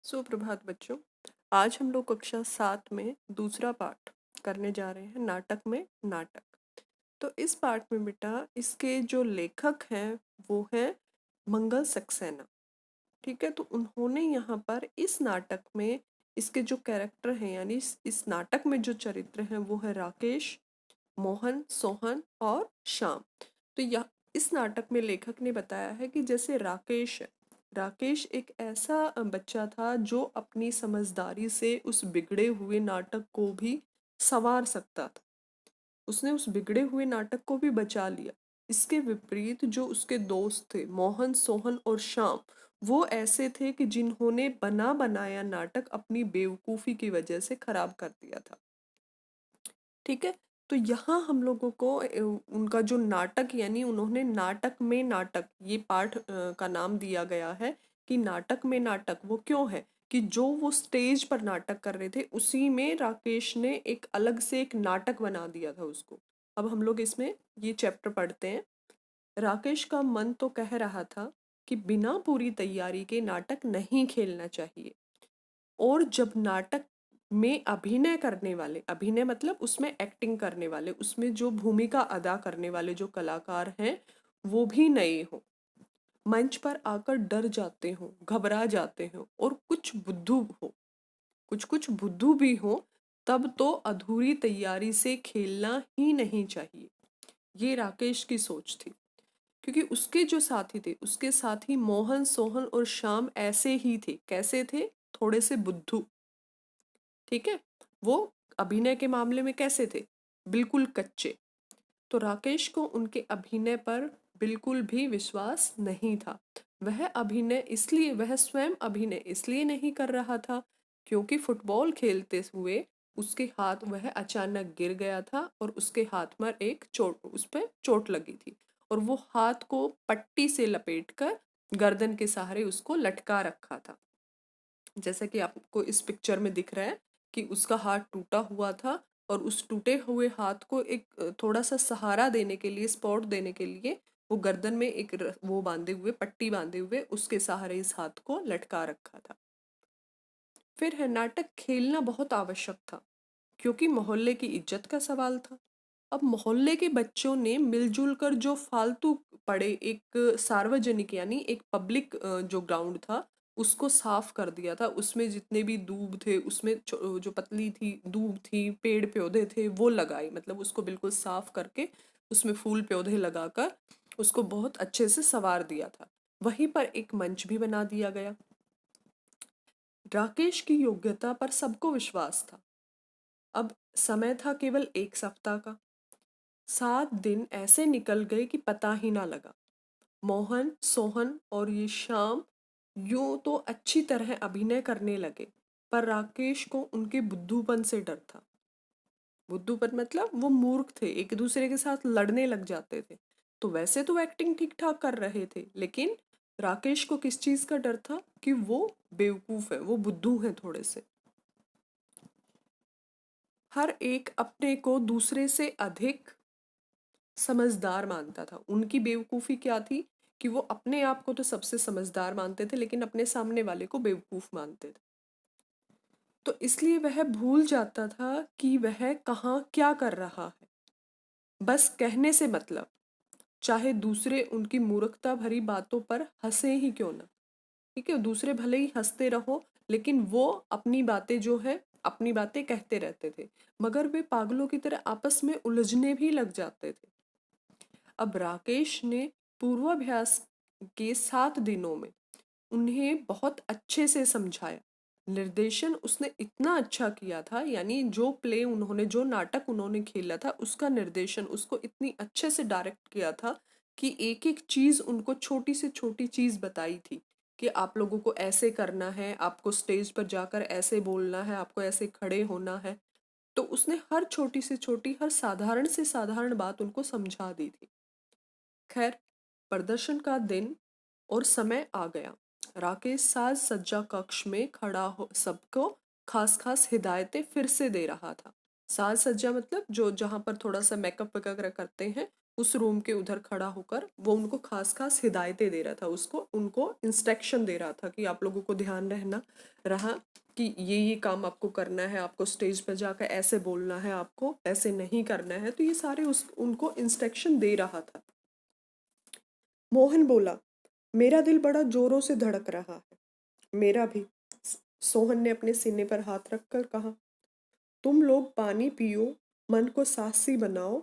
सुप्रभात बच्चों। आज हम लोग कक्षा 7 में दूसरा पाठ करने जा रहे हैं, नाटक में नाटक। तो इस पाठ में बेटा इसके जो लेखक हैं वो है मंगल सक्सेना। ठीक है, तो उन्होंने यहाँ पर इस नाटक में इसके जो कैरेक्टर हैं यानी इस नाटक में जो चरित्र हैं वो है राकेश, मोहन, सोहन और श्याम। तो यह इस नाटक में लेखक ने बताया है कि जैसे राकेश है, राकेश एक ऐसा बच्चा था जो अपनी समझदारी से उस बिगड़े हुए नाटक को भी संवार सकता था। उसने उस बिगड़े हुए नाटक को भी बचा लिया। इसके विपरीत जो उसके दोस्त थे मोहन, सोहन और श्याम, वो ऐसे थे कि जिन्होंने बना बनाया नाटक अपनी बेवकूफ़ी की वजह से खराब कर दिया था। ठीक है, तो यहाँ हम लोगों को उनका जो नाटक यानी उन्होंने नाटक में नाटक ये पाठ का नाम दिया गया है कि नाटक में नाटक वो क्यों है कि जो वो स्टेज पर नाटक कर रहे थे उसी में राकेश ने एक अलग से एक नाटक बना दिया था उसको। अब हम लोग इसमें ये चैप्टर पढ़ते हैं। राकेश का मन तो कह रहा था कि बिना पूरी तैयारी के नाटक नहीं खेलना चाहिए, और जब नाटक में अभिनय करने वाले, अभिनय मतलब उसमें एक्टिंग करने वाले, उसमें जो भूमिका अदा करने वाले जो कलाकार हैं वो भी नए हों, मंच पर आकर डर जाते हों, घबरा जाते हों और कुछ बुद्धू हो, कुछ कुछ बुद्धू भी हो, तब तो अधूरी तैयारी से खेलना ही नहीं चाहिए। ये राकेश की सोच थी, क्योंकि उसके जो साथी थे, उसके साथी मोहन, सोहन और श्याम ऐसे ही थे। कैसे थे? थोड़े से बुद्धू। ठीक है, वो अभिनय के मामले में कैसे थे? बिल्कुल कच्चे। तो राकेश को उनके अभिनय पर बिल्कुल भी विश्वास नहीं था। वह स्वयं अभिनय इसलिए नहीं कर रहा था क्योंकि फुटबॉल खेलते हुए उसके हाथ वह अचानक गिर गया था और उसके हाथ पर उस पर चोट लगी थी, और वो हाथ को पट्टी से लपेटकर गर्दन के सहारे उसको लटका रखा था। जैसा कि आपको इस पिक्चर में दिख रहा है कि उसका हाथ टूटा हुआ था और उस टूटे हुए हाथ को एक थोड़ा सा सहारा देने के लिए, सपोर्ट देने के लिए वो गर्दन में वो बांधे हुए, पट्टी बांधे हुए उसके सहारे इस हाथ को लटका रखा था। फिर है, नाटक खेलना बहुत आवश्यक था क्योंकि मोहल्ले की इज्जत का सवाल था। अब मोहल्ले के बच्चों ने मिलजुल कर जो फालतू पड़े एक सार्वजनिक यानी एक पब्लिक जो ग्राउंड था उसको साफ कर दिया था। उसमें जितने भी दूब थे, उसमें जो पतली थी दूब थी, पेड़ पौधे थे वो लगाए, मतलब उसको बिल्कुल साफ करके उसमें फूल पौधे लगाकर उसको बहुत अच्छे से संवार दिया था। वहीं पर एक मंच भी बना दिया गया। राकेश की योग्यता पर सबको विश्वास था। अब समय था केवल एक सप्ताह का। 7 दिन ऐसे निकल गए कि पता ही ना लगा। मोहन, सोहन और ये श्याम यूं तो अच्छी तरह अभिनय करने लगे, पर राकेश को उनके बुद्धूपन से डर था। बुद्धूपन मतलब वो मूर्ख थे, एक दूसरे के साथ लड़ने लग जाते थे। तो वैसे तो एक्टिंग ठीक ठाक कर रहे थे, लेकिन राकेश को किस चीज का डर था कि वो बेवकूफ है, वो बुद्धू है थोड़े से। हर एक अपने को दूसरे से अधिक समझदार मानता था। उनकी बेवकूफ़ी क्या थी कि वो अपने आप को तो सबसे समझदार मानते थे लेकिन अपने सामने वाले को बेवकूफ़ मानते थे। तो इसलिए वह भूल जाता था कि वह कहाँ क्या कर रहा है। बस कहने से मतलब, चाहे दूसरे उनकी मूर्खता भरी बातों पर हंसे ही क्यों ना। ठीक है, दूसरे भले ही हंसते रहो लेकिन वो अपनी बातें जो है अपनी बातें कहते रहते थे, मगर वे पागलों की तरह आपस में उलझने भी लग जाते थे। अब राकेश ने पूर्वाभ्यास के 7 दिनों में उन्हें बहुत अच्छे से समझाया। निर्देशन उसने इतना अच्छा किया था, यानी जो नाटक उन्होंने खेला था उसका निर्देशन उसको इतनी अच्छे से डायरेक्ट किया था कि एक एक चीज उनको छोटी से छोटी चीज बताई थी कि आप लोगों को ऐसे करना है, आपको स्टेज पर जाकर ऐसे बोलना है, आपको ऐसे खड़े होना है। तो उसने हर छोटी से छोटी, हर साधारण से साधारण बात उनको समझा दी थी। खैर, प्रदर्शन का दिन और समय आ गया। राकेश साज सज्जा कक्ष में खड़ा हो सबको खास खास हिदायतें फिर से दे रहा था। साज सज्जा मतलब जो जहाँ पर थोड़ा सा मेकअप वगैरह करते हैं उस रूम के उधर खड़ा होकर वो उनको खास खास हिदायतें दे रहा था, उसको उनको इंस्ट्रक्शन दे रहा था कि आप लोगों को ध्यान रहना रहा कि ये काम आपको करना है, आपको स्टेज पर जाकर ऐसे बोलना है, आपको ऐसे नहीं करना है। तो ये सारे उनको इंस्ट्रक्शन दे रहा था। मोहन बोला, मेरा दिल बड़ा जोरों से धड़क रहा है। मेरा भी, सोहन ने अपने सीने पर हाथ रखकर कहा। तुम लोग पानी पियो, मन को साहसी बनाओ।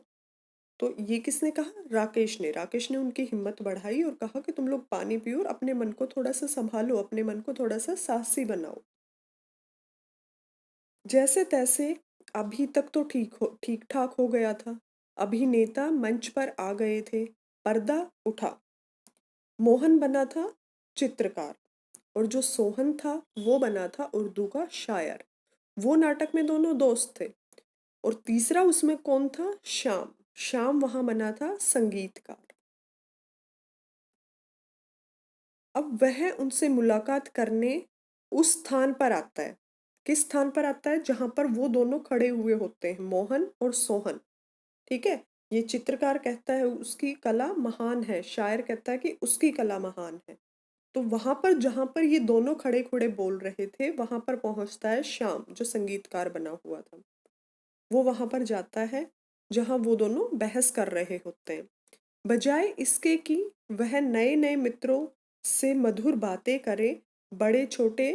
तो ये किसने कहा? राकेश ने उनकी हिम्मत बढ़ाई और कहा कि तुम लोग पानी पियो और अपने मन को थोड़ा सा संभालो, अपने मन को थोड़ा सा साहसी बनाओ। जैसे तैसे अभी तक तो ठीक ठाक हो गया था। अभिनेता मंच पर आ गए थे। पर्दा उठा। मोहन बना था चित्रकार और जो सोहन था वो बना था उर्दू का शायर। वो नाटक में दोनों दोस्त थे। और तीसरा उसमें कौन था? श्याम। श्याम वहां बना था संगीतकार। अब वह उनसे मुलाकात करने उस स्थान पर आता है। किस स्थान पर आता है? जहां पर वो दोनों खड़े हुए होते हैं, मोहन और सोहन। ठीक है। ये चित्रकार कहता है उसकी कला महान है, शायर कहता है कि उसकी कला महान है। तो वहां पर जहां पर ये दोनों खड़े खड़े बोल रहे थे वहां पर पहुंचता है श्याम, जो संगीतकार बना हुआ था। वो वहां पर जाता है जहां वो दोनों बहस कर रहे होते हैं। बजाय इसके कि वह नए नए मित्रों से मधुर बातें करे, बड़े छोटे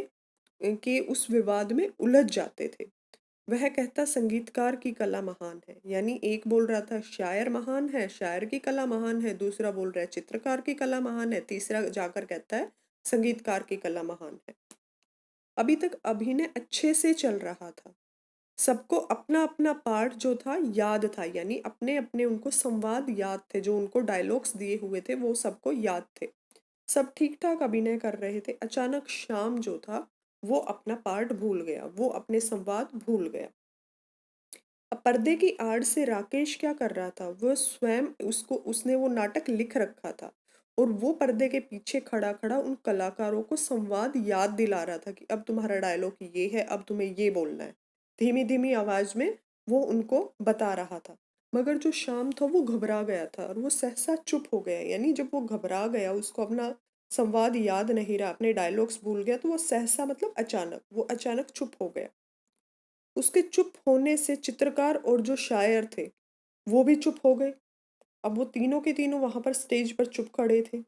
के उस विवाद में उलझ जाते थे। वह कहता संगीतकार की कला महान है, यानी एक बोल रहा था शायर महान है, शायर की कला महान है, दूसरा बोल रहा है चित्रकार की कला महान है, तीसरा जाकर कहता है संगीतकार की कला महान है। अभी तक अभिनय अच्छे से चल रहा था। सबको अपना अपना पार्ट जो था याद था, यानी अपने अपने उनको संवाद याद थे, जो उनको डायलॉग्स दिए हुए थे वो सबको याद थे। सब ठीक ठाक अभिनय कर रहे थे। अचानक श्याम जो था वो अपना पार्ट भूल गया, वो अपने संवाद भूल गया। अब पर्दे की आड़ से राकेश क्या कर रहा था? वो स्वयं उसने वो नाटक लिख रखा था और वो पर्दे के पीछे खड़ा खड़ा उन कलाकारों को संवाद याद दिला रहा था कि अब तुम्हारा डायलॉग ये है, अब तुम्हें ये बोलना है। धीमी धीमी आवाज में वो उनको बता रहा था। मगर जो शाम था वो घबरा गया था और वो सहसा चुप हो गया। यानी जब वो घबरा गया, उसको अपना संवाद याद नहीं रहा, अपने डायलॉग्स भूल गया, तो वो सहसा मतलब अचानक, वो अचानक चुप हो गया। उसके चुप होने से चित्रकार और जो शायर थे वो भी चुप हो गए। अब वो तीनों के तीनों वहां पर स्टेज पर चुप खड़े थे।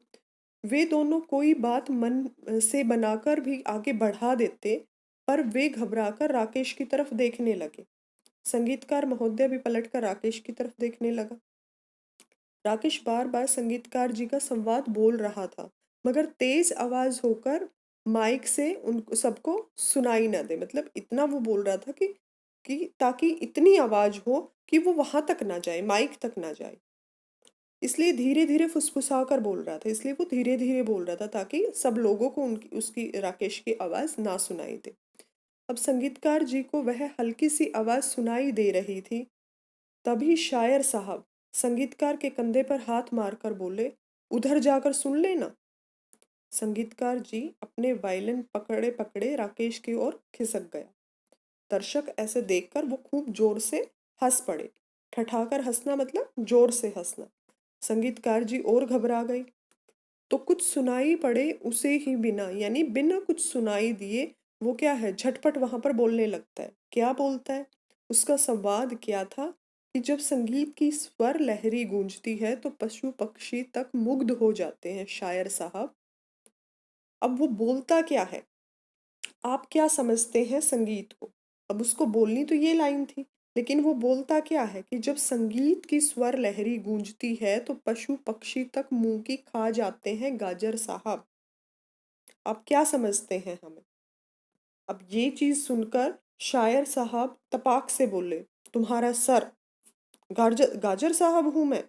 वे दोनों कोई बात मन से बनाकर भी आगे बढ़ा देते, पर वे घबराकर राकेश की तरफ देखने लगे। संगीतकार महोदय भी पलटकर राकेश की तरफ देखने लगा। राकेश बार बार संगीतकार जी का संवाद बोल रहा था, मगर तेज आवाज होकर माइक से उन सबको सुनाई ना दे। मतलब इतना वो बोल रहा था कि ताकि इतनी आवाज हो कि वो वहां तक ना जाए, माइक तक ना जाए। इसलिए धीरे धीरे फुसफुसा कर बोल रहा था, इसलिए वो धीरे धीरे बोल रहा था ताकि सब लोगों को उनकी उसकी राकेश की आवाज ना सुनाई दे। अब संगीतकार जी को वह हल्की सी आवाज सुनाई दे रही थी। तभी शायर साहब संगीतकार के कंधे पर हाथ मारकर बोले, उधर जाकर सुन लेना। संगीतकार जी अपने वायलिन पकड़े पकड़े राकेश की ओर खिसक गया। दर्शक ऐसे देखकर वो खूब जोर से हंस पड़े। ठठाकर हंसना मतलब जोर से हंसना। संगीतकार जी और घबरा गई। तो कुछ सुनाई पड़े उसे ही बिना, यानी बिना कुछ सुनाई दिए वो क्या है, झटपट वहां पर बोलने लगता है। क्या बोलता है? उसका संवाद क्या था कि जब संगीत की स्वर लहरी गूंजती है तो पशु पक्षी तक मुग्ध हो जाते हैं शायर साहब। अब वो बोलता क्या है? आप क्या समझते हैं संगीत को? अब उसको बोलनी तो ये लाइन थी, लेकिन वो बोलता क्या है कि जब संगीत की स्वर लहरी गूंजती है तो पशु पक्षी तक मुंह की खा जाते हैं गाजर साहब। आप क्या समझते हैं हमें? अब ये चीज सुनकर शायर साहब तपाक से बोले, तुम्हारा सर। गाजर गाजर साहब हूं मैं।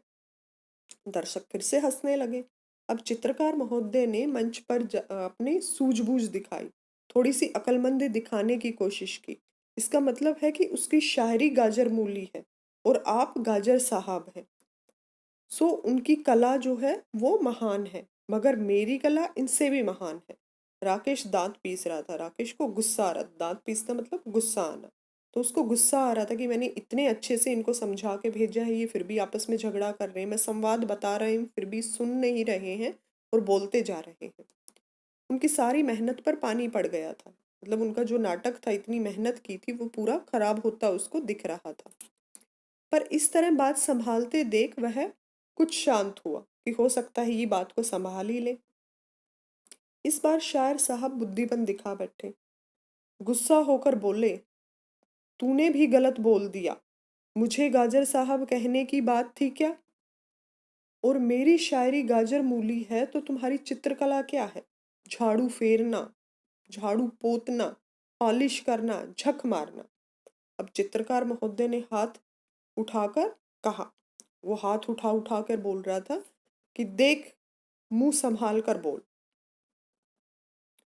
दर्शक फिर से हंसने लगे। अब चित्रकार महोदय ने मंच पर अपनी सूझबूझ दिखाई, थोड़ी सी अक्लमंदी दिखाने की कोशिश की। इसका मतलब है कि उसकी शायरी गाजर मूली है और आप गाजर साहब हैं। सो उनकी कला जो है वो महान है, मगर मेरी कला इनसे भी महान है। राकेश दांत पीस रहा था। राकेश को गुस्सा आ रहा था। दांत पीसना मतलब गुस्सा आना। तो उसको गुस्सा आ रहा था कि मैंने इतने अच्छे से इनको समझा के भेजा है, ये फिर भी आपस में झगड़ा कर रहे हैं, मैं संवाद बता रही हूँ फिर भी सुन नहीं रहे हैं और बोलते जा रहे हैं। उनकी सारी मेहनत पर पानी पड़ गया था, मतलब उनका जो नाटक था, इतनी मेहनत की थी, वो पूरा खराब होता उसको दिख रहा था। पर इस तरह बात संभालते देख वह कुछ शांत हुआ कि हो सकता है ये बात को संभाल ही ले। इस बार शायर साहब बुद्धिमान दिखा बैठे, गुस्सा होकर बोले, तूने भी गलत बोल दिया, मुझे गाजर साहब कहने की बात थी क्या? और मेरी शायरी गाजर मूली है तो तुम्हारी चित्रकला क्या है? झाड़ू फेरना, झाड़ू पोतना, पॉलिश करना, झक मारना। अब चित्रकार महोदय ने हाथ उठाकर कहा, वो हाथ उठा उठा कर बोल रहा था कि देख, मुंह संभाल कर बोल।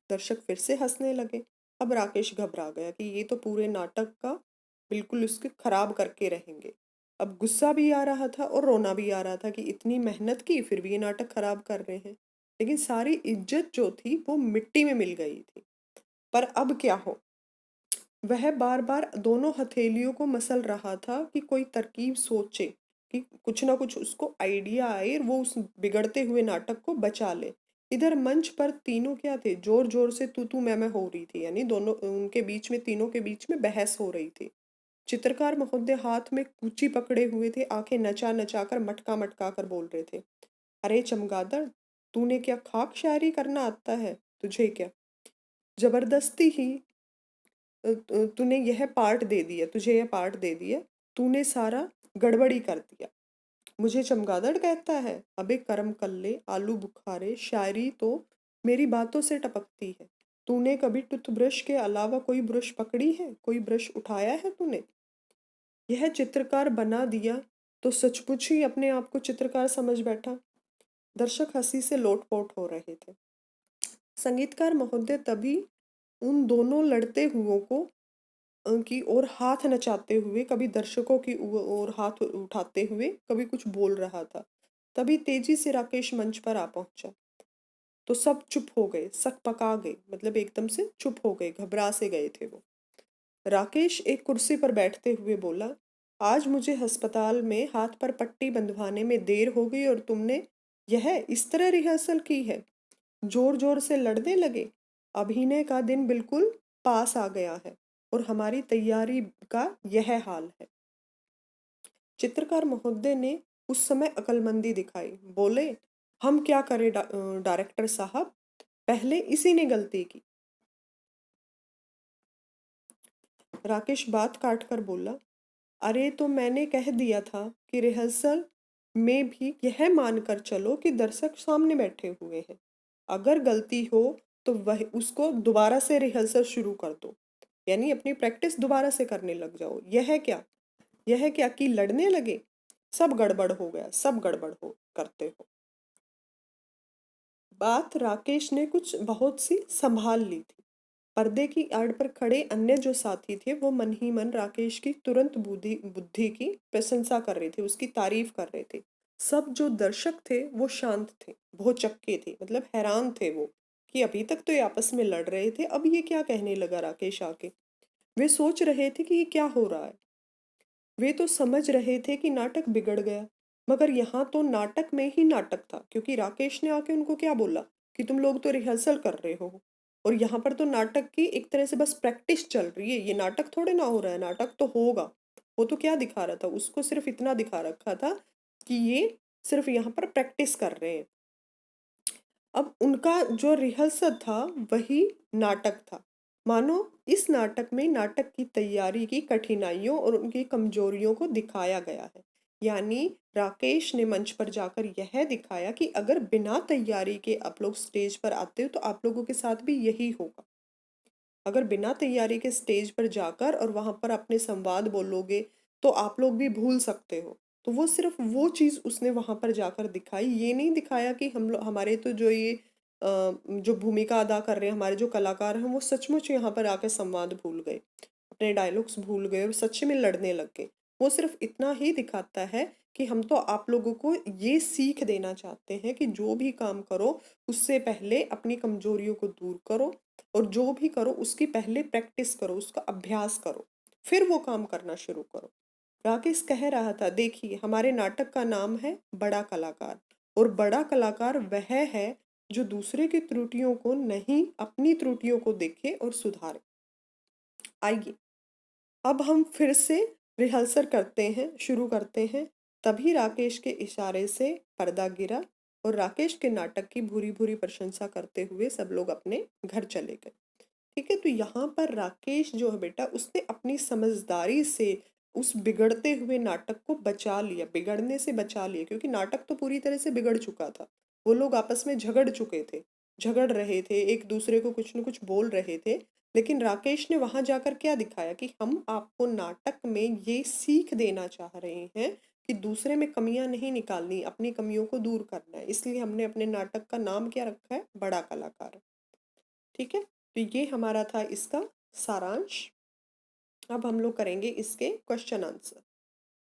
दर्शक फिर से हंसने लगे। अब राकेश घबरा गया कि ये तो पूरे नाटक का बिल्कुल उसके खराब करके रहेंगे। अब गुस्सा भी आ रहा था और रोना भी आ रहा था कि इतनी मेहनत की फिर भी ये नाटक खराब कर रहे हैं। लेकिन सारी इज्जत जो थी वो मिट्टी में मिल गई थी। पर अब क्या हो? वह बार बार दोनों हथेलियों को मसल रहा था कि कोई तरकीब सोचे, कि कुछ ना कुछ उसको आइडिया आए और वो उस बिगड़ते हुए नाटक को बचा ले। इधर मंच पर तीनों क्या थे, जोर जोर से तू मैं हो रही थी, यानी दोनों उनके बीच में, तीनों के बीच में बहस हो रही थी। चित्रकार महोदय हाथ में कूची पकड़े हुए थे, आंखें नचा नचा कर मटका मटका कर बोल रहे थे, अरे चमगादड़, तूने क्या खाक शायरी करना आता है? तुझे क्या जबरदस्ती ही तूने यह पार्ट दे दिया, तुझे यह पार्ट दे दिया, तूने सारा गड़बड़ी कर दिया। मुझे चमगादड़ कहता है? अबे करम कल्ले, आलू बुखारे, शायरी तो मेरी बातों से टपकती है। तूने कभी टूथब्रश के अलावा कोई ब्रश पकड़ी है? कोई ब्रश उठाया है तूने? यह चित्रकार बना दिया तो सचमुच ही अपने आप को चित्रकार समझ बैठा। दर्शक हंसी से लोटपोट हो रहे थे। संगीतकार महोदय तभी उन दोनों लड़ते हुओं को की ओर हाथ नचाते हुए, कभी दर्शकों की ओर हाथ उठाते हुए, कभी कुछ बोल रहा था। तभी तेजी से राकेश मंच पर आ पहुंचा। तो सब चुप हो गए, सक पका गए, मतलब एकदम से चुप हो गए, घबरा से गए थे वो। राकेश एक कुर्सी पर बैठते हुए बोला, आज मुझे अस्पताल में हाथ पर पट्टी बंधवाने में देर हो गई और तुमने यह इस तरह रिहर्सल की है? जोर जोर से लड़ने लगे? अभिनय का दिन बिल्कुल पास आ गया है और हमारी तैयारी का यह हाल है। चित्रकार महोदय ने उस समय अक्लमंदी दिखाई, बोले, हम क्या करें डायरेक्टर साहब, पहले इसी ने गलती की। राकेश बात काट कर बोला, अरे तो मैंने कह दिया था कि रिहर्सल में भी यह मानकर चलो कि दर्शक सामने बैठे हुए हैं। अगर गलती हो तो वह उसको दोबारा से रिहर्सल शुरू कर दो, यानी अपनी प्रैक्टिस दोबारा से करने लग जाओ। यह क्या कि लड़ने लगे? सब गड़बड़ हो गया, सब गड़बड़ हो करते हो। बात राकेश ने कुछ बहुत सी संभाल ली थी। पर्दे की आड़ पर खड़े अन्य जो साथी थे वो मन ही मन राकेश की तुरंत बुद्धि बुद्धि की प्रशंसा कर रहे थे, उसकी तारीफ कर रहे थे। सब जो दर्शक थे वो शांत थे, बहुत चक्के थे, मतलब हैरान थे वो कि अभी तक तो ये आपस में लड़ रहे थे, अब ये क्या कहने लगा राकेश आके। वे सोच रहे थे कि ये क्या हो रहा है। वे तो समझ रहे थे कि नाटक बिगड़ गया, मगर यहाँ तो नाटक में ही नाटक था, क्योंकि राकेश ने आके उनको क्या बोला कि तुम लोग तो रिहर्सल कर रहे हो और यहाँ पर तो नाटक की एक तरह से बस प्रैक्टिस चल रही है, ये नाटक थोड़े ना हो रहा है, नाटक तो होगा। वो तो क्या दिखा रहा था, उसको सिर्फ इतना दिखा रखा था कि ये सिर्फ यहाँ पर प्रैक्टिस कर रहे हैं। अब उनका जो रिहर्सल था वही नाटक था। मानो इस नाटक में नाटक की तैयारी की कठिनाइयों और उनकी कमजोरियों को दिखाया गया है। यानी राकेश ने मंच पर जाकर यह दिखाया कि अगर बिना तैयारी के आप लोग स्टेज पर आते हो तो आप लोगों के साथ भी यही होगा। अगर बिना तैयारी के स्टेज पर जाकर और वहां पर अपने संवाद बोलोगे तो आप लोग भी भूल सकते हो। तो वो सिर्फ वो चीज़ उसने वहां पर जाकर दिखाई, ये नहीं दिखाया कि हम लोग, हमारे तो जो ये जो भूमिका अदा कर रहे हैं, हमारे जो कलाकार हैं, वो सचमुच यहाँ पर आकर संवाद भूल गए, अपने डायलॉग्स भूल गए और सच में लड़ने लग गए। वो सिर्फ इतना ही दिखाता है कि हम तो आप लोगों को ये सीख देना चाहते हैं कि जो भी काम करो उससे पहले अपनी कमजोरियों को दूर करो और जो भी करो उसकी पहले प्रैक्टिस करो, उसका अभ्यास करो। फिर वो काम करना शुरू करो। राकेश कह रहा था, देखिए हमारे नाटक का नाम है बड़ा कलाकार, और बड़ा कलाकार वह है जो दूसरे की त्रुटियों को नहीं, अपनी त्रुटियों को देखे और सुधारे। आइए अब हम फिर से रिहर्सल करते हैं, शुरू करते हैं। तभी राकेश के इशारे से पर्दा गिरा और राकेश के नाटक की भूरी भूरी प्रशंसा करते हुए सब लोग अपने घर चले गए। ठीक है, तो यहाँ पर राकेश जो है बेटा, उसने अपनी समझदारी से उस बिगड़ते हुए नाटक को बचा लिया, बिगड़ने से बचा लिया, क्योंकि नाटक तो पूरी तरह से बिगड़ चुका था। वो लोग आपस में झगड़ चुके थे, झगड़ रहे थे, एक दूसरे को कुछ न कुछ बोल रहे थे। लेकिन राकेश ने वहां जाकर क्या दिखाया कि हम आपको नाटक में ये सीख देना चाह रहे हैं कि दूसरे में कमियां नहीं निकालनी, अपनी कमियों को दूर करना है। इसलिए हमने अपने नाटक का नाम क्या रखा है, बड़ा कलाकार। ठीक है, तो ये हमारा था इसका सारांश। अब हम लोग करेंगे इसके क्वेश्चन आंसर।